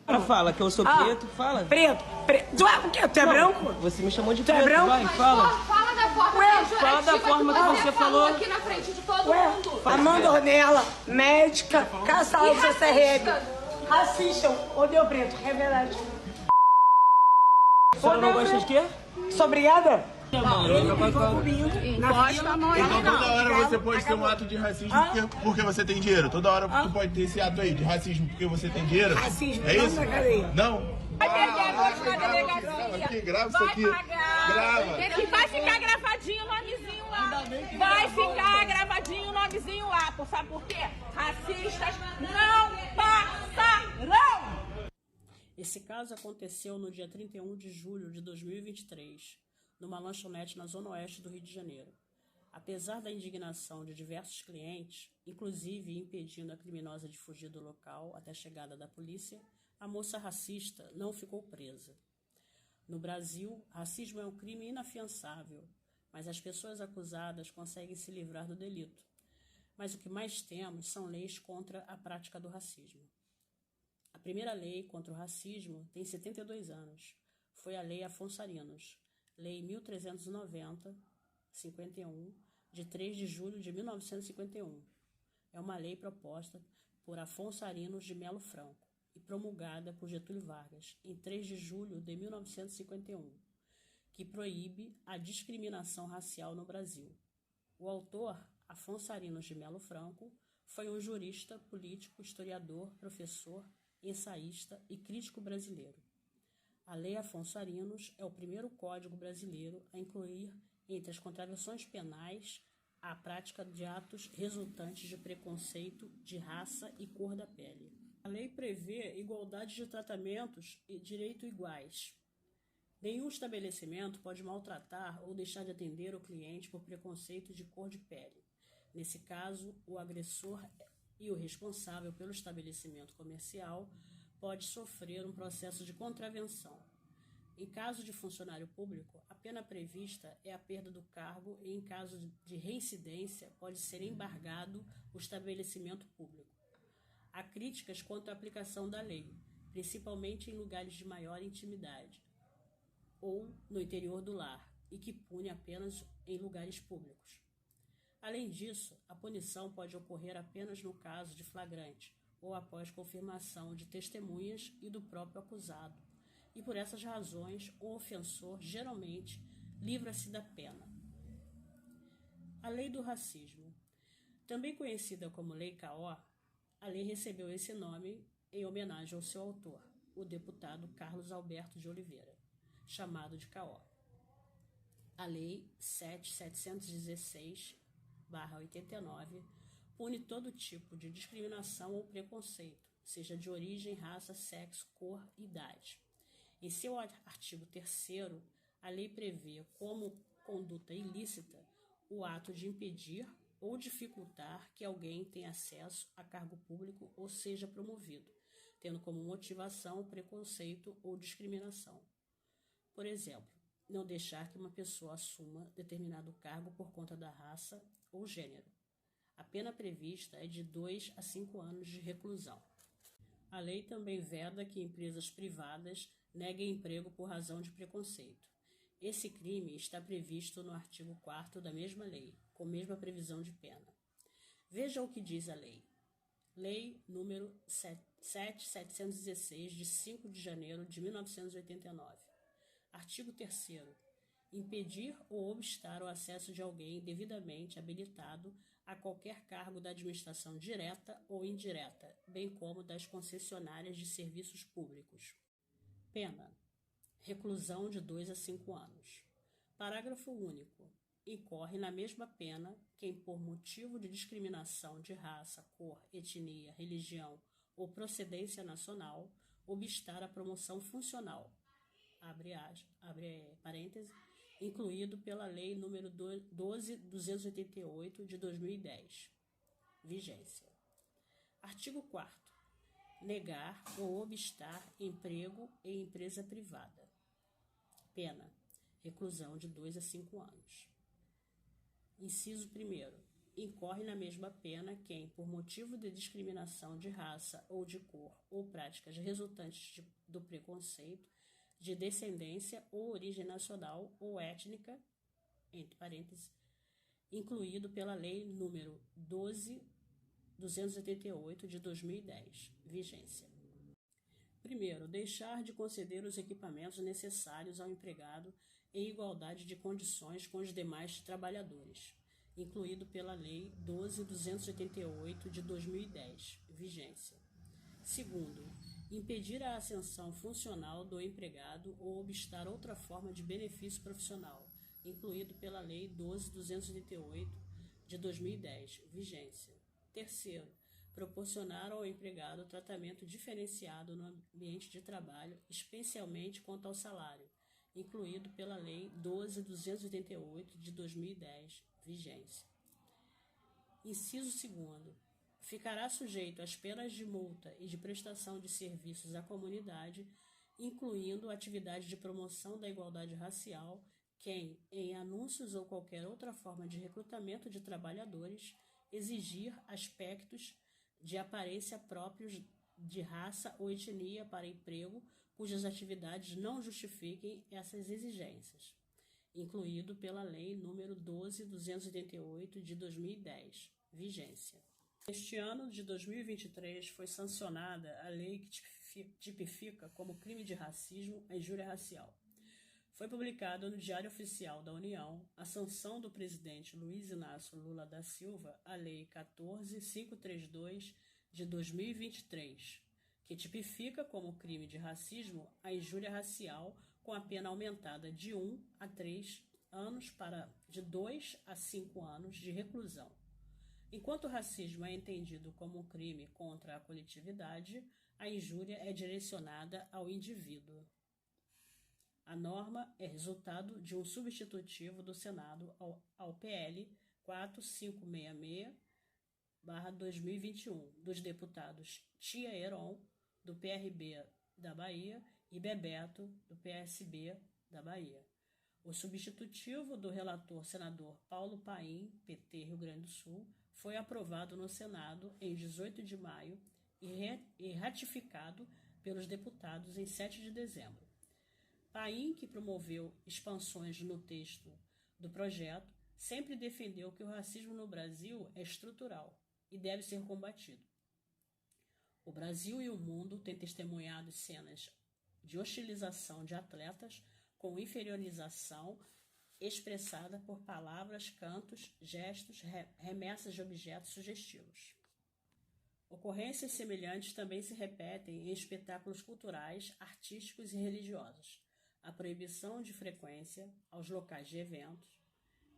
Ela fala que eu sou preto, fala. Preto. Tu é o quê? Tu é branco? Você me chamou de Tu é preto, branco? vai, Mas fala. fala da forma Fala da forma que você falou. aqui na frente de todo Ué, mundo. Amanda Ornella, médica, caçada do CCRM. Assistam, odeio preto, revelante. A senhora não gosta de quê? Sou obrigada? Ele ficou comigo na fila. Então toda hora você pode ter um ato de racismo porque você tem dinheiro. Toda hora tu pode ter esse ato aí de racismo porque você tem dinheiro. Racismo, é não isso? na cadeia. Não? Vai perder a noite na delegacia. Aqui, grava isso Vai aqui. pagar. Grava. E vai ficar gravadinho o nomezinho lá. Vai ficar gravadinho o nomezinho lá. Sabe por quê? Racistas não passarão. Esse caso aconteceu no dia 31 de julho de 2023, numa lanchonete na zona oeste do Rio de Janeiro. Apesar da indignação de diversos clientes, inclusive impedindo a criminosa de fugir do local até a chegada da polícia, a moça racista não ficou presa. No Brasil, racismo é um crime inafiançável, mas as pessoas acusadas conseguem se livrar do delito. Mas o que mais temos são leis contra a prática do racismo. A primeira lei contra o racismo tem 72 anos. Foi a Lei Afonso Arinos, Lei 1390-51, de 3 de julho de 1951. É uma lei proposta por Afonso Arinos de Melo Franco e promulgada por Getúlio Vargas em 3 de julho de 1951, que proíbe a discriminação racial no Brasil. O autor, Afonso Arinos de Melo Franco, foi um jurista, político, historiador, professor, ensaísta e crítico brasileiro. A Lei Afonso Arinos é o primeiro código brasileiro a incluir entre as contravenções penais a prática de atos resultantes de preconceito de raça e cor da pele. A lei prevê igualdade de tratamentos e direitos iguais. Nenhum estabelecimento pode maltratar ou deixar de atender o cliente por preconceito de cor de pele. Nesse caso, o agressor e o responsável pelo estabelecimento comercial pode sofrer um processo de contravenção. Em caso de funcionário público, a pena prevista é a perda do cargo e, em caso de reincidência, pode ser embargado o estabelecimento público. Há críticas quanto à aplicação da lei, principalmente em lugares de maior intimidade ou no interior do lar, e que pune apenas em lugares públicos. Além disso, a punição pode ocorrer apenas no caso de flagrante ou após confirmação de testemunhas e do próprio acusado, e por essas razões o ofensor geralmente livra-se da pena. A Lei do Racismo, também conhecida como Lei Caó, a lei recebeu esse nome em homenagem ao seu autor, o deputado Carlos Alberto de Oliveira, chamado de Caó. A Lei 7.716/89 pune todo tipo de discriminação ou preconceito, seja de origem, raça, sexo, cor e idade. Em seu artigo 3º, a lei prevê como conduta ilícita o ato de impedir ou dificultar que alguém tenha acesso a cargo público ou seja promovido, tendo como motivação preconceito ou discriminação. Por exemplo, não deixar que uma pessoa assuma determinado cargo por conta da raça ou gênero. A pena prevista é de 2 a 5 anos de reclusão. A lei também veda que empresas privadas neguem emprego por razão de preconceito. Esse crime está previsto no artigo 4º da mesma lei, com a mesma previsão de pena. Veja o que diz a lei. Lei número 7.716, de 5 de janeiro de 1989. Artigo 3º. Impedir ou obstar o acesso de alguém devidamente habilitado a qualquer cargo da administração direta ou indireta, bem como das concessionárias de serviços públicos. Pena: reclusão de 2 a 5 anos. Parágrafo único. Incorre na mesma pena quem, por motivo de discriminação de raça, cor, etnia, religião ou procedência nacional, obstar a promoção funcional, abre parênese, incluído pela Lei nº 12.288, de 2010. Vigência. Artigo 4º. Negar ou obstar emprego em empresa privada. Pena: reclusão de 2 a 5 anos. Inciso 1º. incorre na mesma pena quem, por motivo de discriminação de raça ou de cor ou práticas resultantes do preconceito, de descendência ou origem nacional ou étnica, entre parênteses, incluído pela Lei nº 12.288 de 2010, vigência. Primeiro, deixar de conceder os equipamentos necessários ao empregado em igualdade de condições com os demais trabalhadores, incluído pela Lei 12.288 de 2010, vigência. Segundo, impedir a ascensão funcional do empregado ou obstar outra forma de benefício profissional, incluído pela Lei 12.288 de 2010, vigência. Terceiro, proporcionar ao empregado tratamento diferenciado no ambiente de trabalho, especialmente quanto ao salário, incluído pela Lei 12.288 de 2010, vigência. Inciso 2º. Ficará sujeito às penas de multa e de prestação de serviços à comunidade, incluindo atividade de promoção da igualdade racial, quem, em anúncios ou qualquer outra forma de recrutamento de trabalhadores, exigir aspectos de aparência próprios de raça ou etnia para emprego cujas atividades não justifiquem essas exigências, incluído pela Lei nº 12.288 de 2010, vigência. Este ano de 2023 foi sancionada a lei que tipifica como crime de racismo a injúria racial. Foi publicado no Diário Oficial da União a sanção do presidente Luiz Inácio Lula da Silva à Lei 14.532 de 2023, que tipifica como crime de racismo a injúria racial com a pena aumentada de 1 a 3 anos para de 2 a 5 anos de reclusão. Enquanto o racismo é entendido como um crime contra a coletividade, a injúria é direcionada ao indivíduo. A norma é resultado de um substitutivo do Senado ao PL 4566/2021, dos deputados Tia Heron, do PRB da Bahia, e Bebeto, do PSB da Bahia. O substitutivo do relator senador Paulo Paim, PT, Rio Grande do Sul, foi aprovado no Senado em 18 de maio e ratificado pelos deputados em 7 de dezembro. Paim, que promoveu expansões no texto do projeto, sempre defendeu que o racismo no Brasil é estrutural e deve ser combatido. O Brasil e o mundo têm testemunhado cenas de hostilização de atletas com inferiorização expressada por palavras, cantos, gestos, remessas de objetos sugestivos. Ocorrências semelhantes também se repetem em espetáculos culturais, artísticos e religiosos. A proibição de frequência aos locais de eventos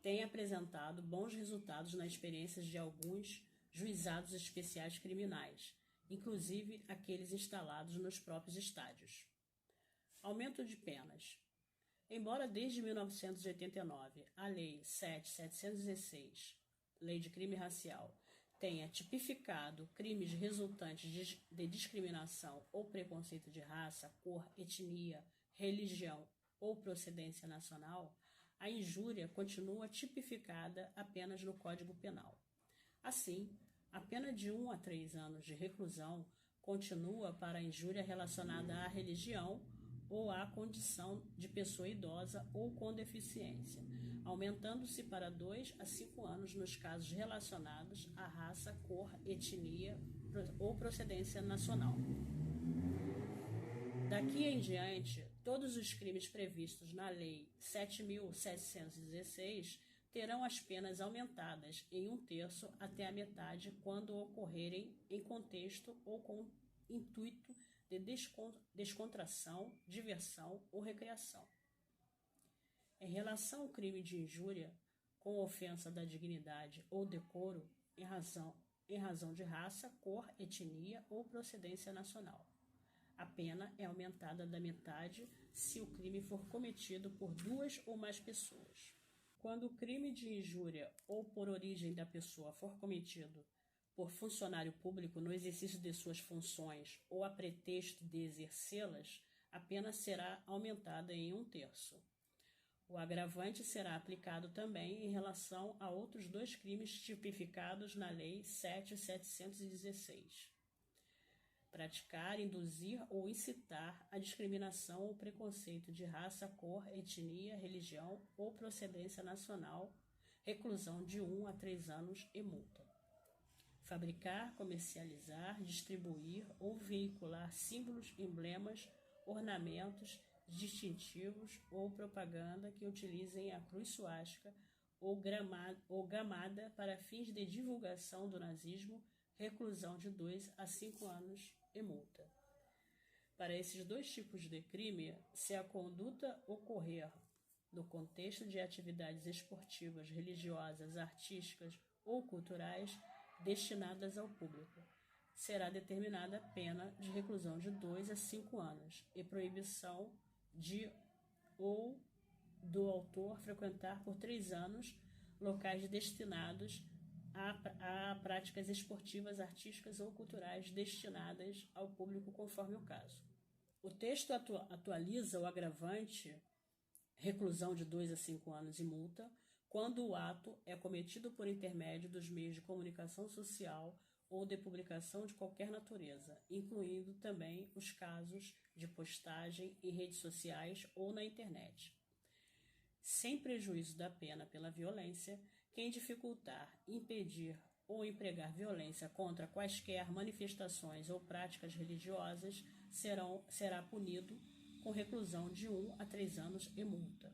tem apresentado bons resultados nas experiências de alguns juizados especiais criminais, inclusive aqueles instalados nos próprios estádios. Aumento de penas. Embora desde 1989 a Lei 7.716, Lei de Crime Racial, tenha tipificado crimes resultantes de discriminação ou preconceito de raça, cor, etnia, religião ou procedência nacional, a injúria continua tipificada apenas no Código Penal. Assim, a pena de 1 a 3 anos de reclusão continua para a injúria relacionada à religião ou à condição de pessoa idosa ou com deficiência, aumentando-se para 2 a 5 anos nos casos relacionados à raça, cor, etnia ou procedência nacional. Daqui em diante, todos os crimes previstos na Lei 7.716 terão as penas aumentadas em 1/3 até a metade quando ocorrerem em contexto ou com intuito de descontração, diversão ou recreação. Em relação ao crime de injúria, com ofensa da dignidade ou decoro em razão de raça, cor, etnia ou procedência nacional, a pena é aumentada da metade se o crime for cometido por 2 ou mais pessoas. Quando o crime de injúria ou por origem da pessoa for cometido por funcionário público no exercício de suas funções ou a pretexto de exercê-las, a pena será aumentada em 1/3. O agravante será aplicado também em relação a outros 2 crimes tipificados na Lei 7.716. Praticar, induzir ou incitar a discriminação ou preconceito de raça, cor, etnia, religião ou procedência nacional, reclusão de 1 a 3 anos e multa. Fabricar, comercializar, distribuir ou veicular símbolos, emblemas, ornamentos, distintivos ou propaganda que utilizem a cruz suástica ou gamada para fins de divulgação do nazismo, reclusão de 2 a 5 anos e multa. Para esses 2 tipos de crime, se a conduta ocorrer no contexto de atividades esportivas, religiosas, artísticas ou culturais destinadas ao público, será determinada a pena de reclusão de 2 a 5 anos e proibição de ou do autor frequentar por 3 anos locais destinados a práticas esportivas, artísticas ou culturais destinadas ao público conforme o caso. O texto atualiza o agravante reclusão de 2 a 5 anos e multa quando o ato é cometido por intermédio dos meios de comunicação social ou de publicação de qualquer natureza, incluindo também os casos de postagem em redes sociais ou na internet. Sem prejuízo da pena pela violência, quem dificultar, impedir ou empregar violência contra quaisquer manifestações ou práticas religiosas será punido com reclusão de 1 a 3 anos e multa.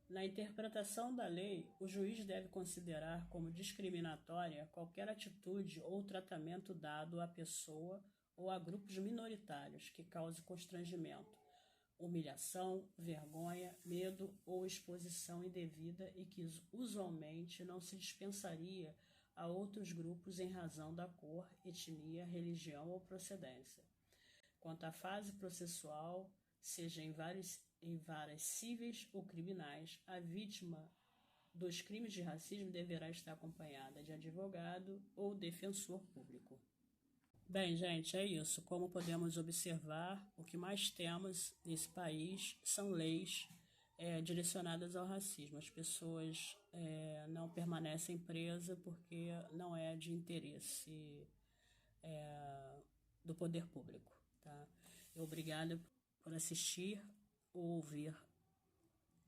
Na interpretação da lei, o juiz deve considerar como discriminatória qualquer atitude ou tratamento dado à pessoa ou a grupos minoritários que cause constrangimento, humilhação, vergonha, medo ou exposição indevida e que usualmente não se dispensaria a outros grupos em razão da cor, etnia, religião ou procedência. Quanto à fase processual, seja em varas cíveis ou criminais, a vítima dos crimes de racismo deverá estar acompanhada de advogado ou defensor público. Bem, gente, é isso. Como podemos observar, o que mais temos nesse país são leis direcionadas ao racismo. As pessoas não permanecem presas porque não é de interesse do poder público. Tá? Obrigada por assistir ou ouvir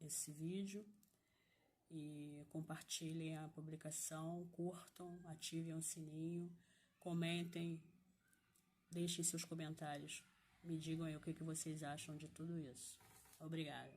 esse vídeo e compartilhem a publicação, curtam, ativem o sininho, comentem, deixem seus comentários, me digam aí o que vocês acham de tudo isso. Obrigada.